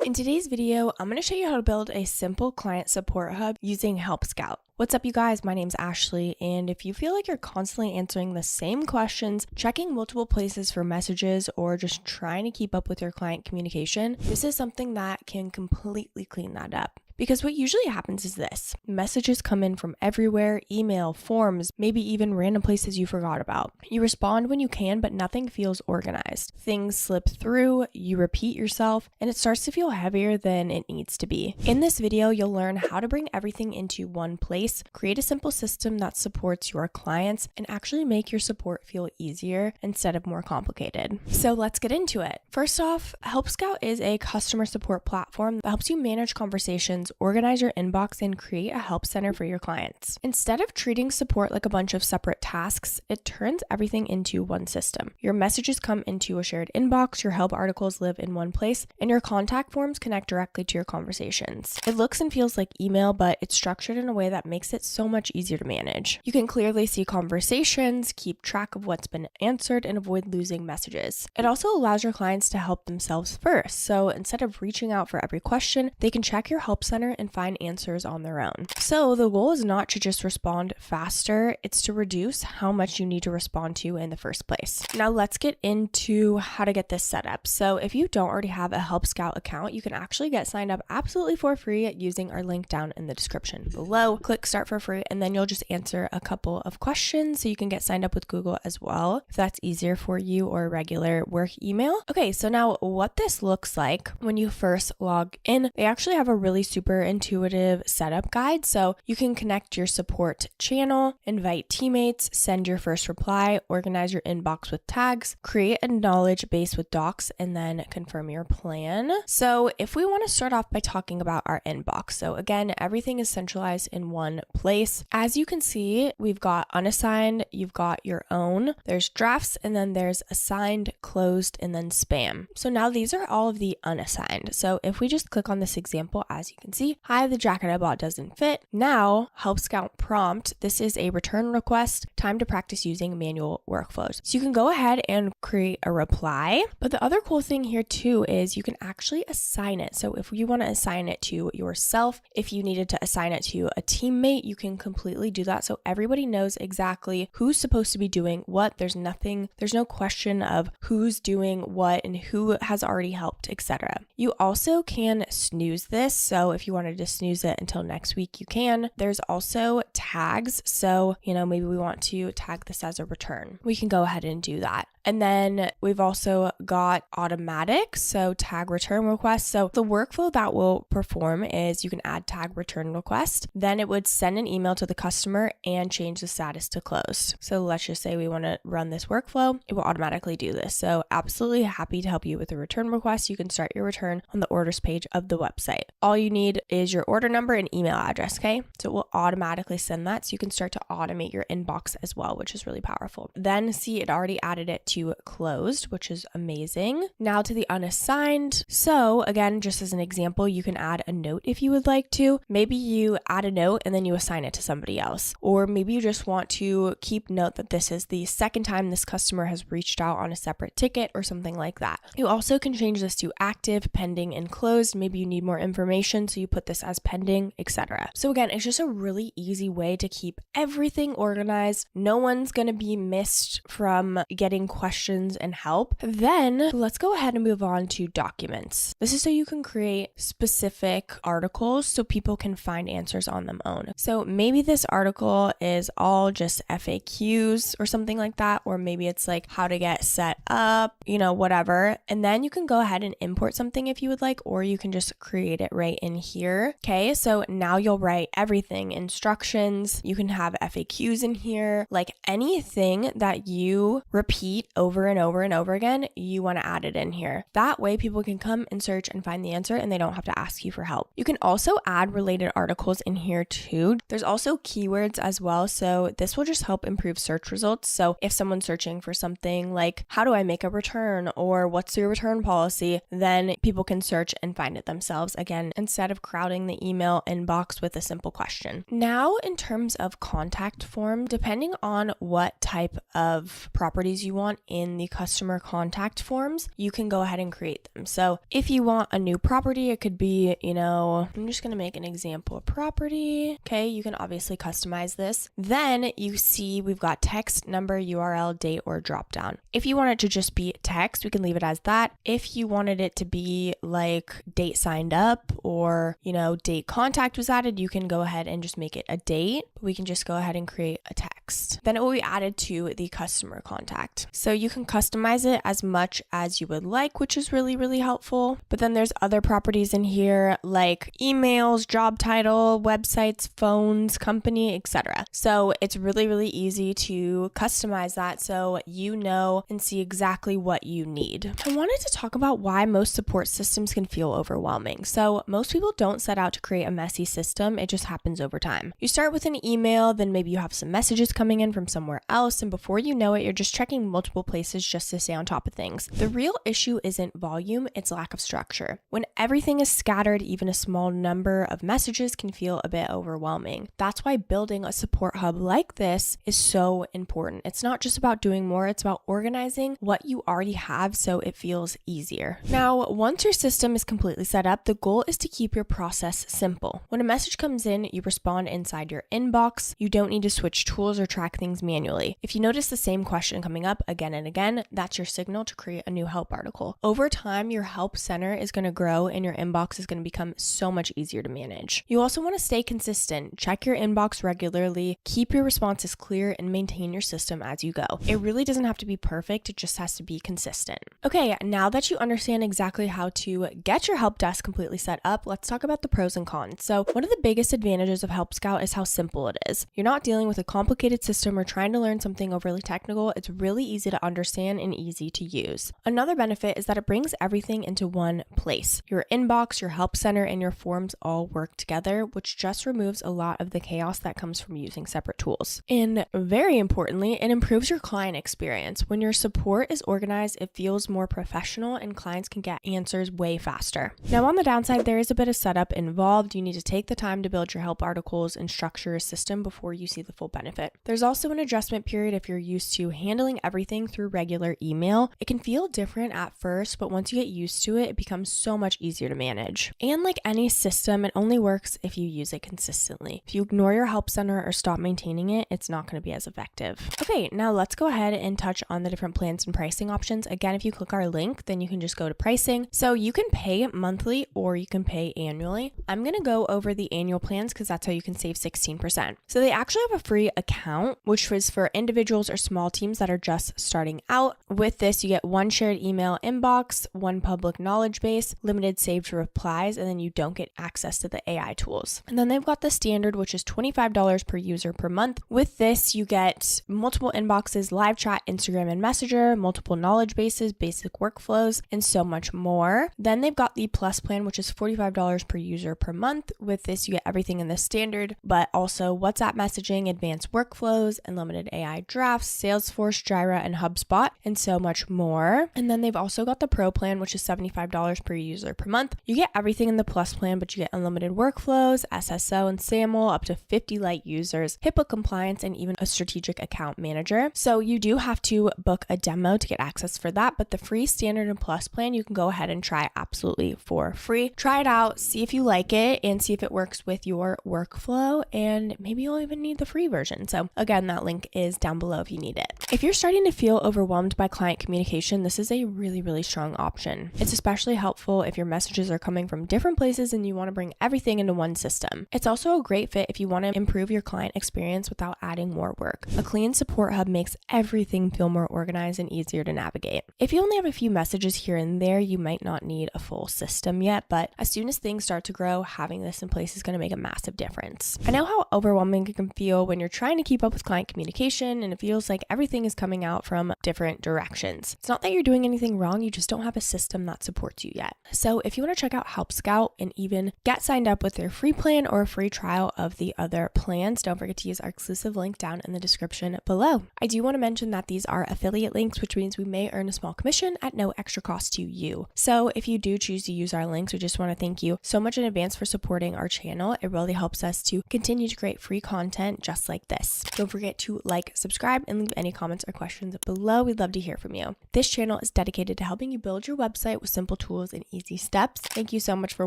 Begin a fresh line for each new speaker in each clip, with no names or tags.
In today's video, I'm going to show you how to build a simple client support hub using HelpScout. What's up, you guys? My name's Ashley, and if you feel like you're constantly answering the same questions, checking multiple places for messages, or just trying to keep up with your client communication, this is something that can completely clean that up. Because what usually happens is this: messages come in from everywhere, email, forms, maybe even random places you forgot about. You respond when you can, but nothing feels organized. Things slip through, you repeat yourself, and it starts to feel heavier than it needs to be. In this video, you'll learn how to bring everything into one place, create a simple system that supports your clients, and actually make your support feel easier instead of more complicated. So let's get into it. First off, HelpScout is a customer support platform that helps you manage conversations, organize your inbox, and create a help center for your clients. Instead of treating support like a bunch of separate tasks, it turns everything into one system. Your messages come into a shared inbox, your help articles live in one place, and your contact forms connect directly to your conversations. It looks and feels like email, but it's structured in a way that makes it so much easier to manage. You can clearly see conversations, keep track of what's been answered, and avoid losing messages. It also allows your clients to help themselves first. So instead of reaching out for every question, they can check your help center and find answers on their own. So the goal is not to just respond faster, it's to reduce how much you need to respond to in the first place. Now let's get into how to get this set up. So if you don't already have a HelpScout account, you can actually get signed up absolutely for free using our link down in the description below. Click start for free, and then you'll just answer a couple of questions so you can get signed up with Google as well, if that's easier for you, or a regular work email. Okay, so now what this looks like when you first log in, they actually have a really super intuitive setup guide. So you can connect your support channel, invite teammates, send your first reply, organize your inbox with tags, create a knowledge base with docs, and then confirm your plan. So if we want to start off by talking about our inbox, so again, everything is centralized in one place. As you can see, we've got unassigned, you've got your own, there's drafts, and then there's assigned, closed, and then spam. So now these are all of the unassigned. So if we just click on this example, as you can see, hi, the jacket I bought doesn't fit. Now, HelpScout prompt, this is a return request, time to practice using manual workflows. So you can go ahead and create a reply. But the other cool thing here too is you can actually assign it. So if you want to assign it to yourself, if you needed to assign it to a teammate, you can completely do that. So everybody knows exactly who's supposed to be doing what. There's no question of who's doing what and who has already helped, etc. You also can snooze this. So if you wanted to snooze it until next week, you can. There's also tags. So, maybe we want to tag this as a return. We can go ahead and do that. And then we've also got automatic, so tag return request. So the workflow that will perform is you can add tag return request, then it would send an email to the customer and change the status to closed. So let's just say we want to run this workflow, it will automatically do this. So absolutely happy to help you with a return request. You can start your return on the orders page of the website. All you need is your order number and email address, okay? So it will automatically send that, so you can start to automate your inbox as well, which is really powerful. Then see, it already added it to closed, which is amazing. Now to the unassigned. So again, just as an example, you can add a note if you would like to. Maybe you add a note and then you assign it to somebody else. Or maybe you just want to keep note that this is the second time this customer has reached out on a separate ticket or something like that. You also can change this to active, pending, and closed. Maybe you need more information, so you put this as pending, etc. So again, it's just a really easy way to keep everything organized. No one's going to be missed from getting questions and help. Then let's go ahead and move on to documents. This is so you can create specific articles so people can find answers on their own. So maybe this article is all just FAQs or something like that, or maybe it's like how to get set up, whatever. And then you can go ahead and import something if you would like, or you can just create it right in here. Okay, so now you'll write everything, instructions, you can have FAQs in here, like anything that you repeat over and over and over again, you want to add it in here. That way people can come and search and find the answer, and they don't have to ask you for help. You can also add related articles in here too. too. There's also keywords as well, so this will just help improve search results. So if someone's searching for something like, how do I make a return, or what's your return policy, then people can search and find it themselves, again, instead of crowding the email inbox with a simple question. Now, in terms of contact form, depending on what type of properties you want in the customer contact forms, you can go ahead and create them. So if you want a new property, it could be, I'm just going to make an example of property. Okay, you can obviously customize this. Then you see we've got text, number, URL, date, or drop down. If you want it to just be text, we can leave it as that. If you wanted it to be like date signed up or, date contact was added, you can go ahead and just make it a date. We can just go ahead and create a text. Then it will be added to the customer contact. So you can customize it as much as you would like, which is really, really helpful. But then there's other properties in here like emails, job title, websites, phones, company, etc. So it's really, really easy to customize that so you know and see exactly what you need. I wanted to talk about why most support systems can feel overwhelming. So most people don't set out to create a messy system. It just happens over time. You start with an email, then maybe you have some messages coming in from somewhere else, and before you know it, you're just checking multiple places just to stay on top of things. The real issue isn't volume, it's lack of structure. When everything is scattered, even a small number of messages can feel a bit overwhelming. That's why building a support hub like this is so important. It's not just about doing more, it's about organizing what you already have so it feels easier. Now, once your system is completely set up, the goal is to keep your process simple. When a message comes in, you respond inside your inbox. You don't need to switch tools or track things manually. If you notice the same question coming up again and again, that's your signal to create a new help article. Over time, your help center is going to grow and your inbox is going to become so much easier to manage. You also want to stay consistent. Check your inbox regularly, keep your responses clear, and maintain your system as you go. It really doesn't have to be perfect, it just has to be consistent. Okay, now that you understand exactly how to get your help desk completely set up, let's talk about the pros and cons. So one of the biggest advantages of HelpScout is how simple it is. You're not dealing with a complicated system or trying to learn something overly technical. It's really easy to understand and easy to use. Another benefit is that it brings everything into one place. Your inbox, your help center, and your forms all work together, which just removes a lot of the chaos that comes from using separate tools. And very importantly, it improves your client experience. When your support is organized, it feels more professional and clients can get answers way faster. Now, on the downside, there is a bit of setup involved. You need to take the time to build your help articles and structure a system before you see the full benefit. There's also an adjustment period if you're used to handling everything through regular email. It can feel different at first, but once you get used to it, it becomes so much easier to manage. And like any system, it only works if you use it consistently. If you ignore your help center or stop maintaining it, it's not going to be as effective. Okay, now let's go ahead and touch on the different plans and pricing options. Again, if you click our link, then you can just go to pricing. So you can pay monthly or you can pay annually. I'm going to go over the annual plans because that's how you can save 16%. So they actually have a free account, which was for individuals or small teams that are just starting out. With this, you get one shared email inbox, one public knowledge base, limited saved replies, and then you don't get access to the AI tools. And then they've got the standard, which is $25 per user per month. With this, you get multiple inboxes, live chat, Instagram and Messenger, multiple knowledge bases, basic workflows, and so much more. Then they've got the plus plan, which is $45 per user per month. With this, you get everything in the standard, but also WhatsApp messaging, advanced workflows, unlimited AI drafts, Salesforce, Jira, and HubSpot, and so much more. And then they've also got the pro plan, which is $75 per user per month. You get everything in the plus plan, but you get unlimited workflows, SSO and SAML, up to 50 light users, HIPAA compliance, and even a strategic account manager. So you do have to book a demo to get access for that, but the free standard and plus plan, you can go ahead and try absolutely for free. Try it out, see if you like it, and see if it works with your workflow, and maybe you'll even need the free version. So again, that link is down below if you need it. If you're starting to feel overwhelmed by client communication, this is a really, really strong option. It's especially helpful if your messages are coming from different places and you want to bring everything into one system. It's also a great fit if you want to improve your client experience without adding more work. A clean support hub makes everything feel more organized and easier to navigate. If you only have a few messages here and there, you might not need a full system yet, but as soon as things start to grow, having this in place is going to make a massive difference. I know how overwhelming overwhelming it can feel when you're trying to keep up with client communication and it feels like everything is coming out from different directions. It's not that you're doing anything wrong, you just don't have a system that supports you yet. So if you want to check out HelpScout and even get signed up with their free plan or a free trial of the other plans, don't forget to use our exclusive link down in the description below. I do want to mention that these are affiliate links, which means we may earn a small commission at no extra cost to you. So if you do choose to use our links, we just want to thank you so much in advance for supporting our channel. It really helps us to continue to create free content just like this. Don't forget to like, subscribe, and leave any comments or questions below. We'd love to hear from you. This channel is dedicated to helping you build your website with simple tools and easy steps. Thank you so much for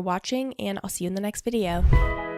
watching, and I'll see you in the next video.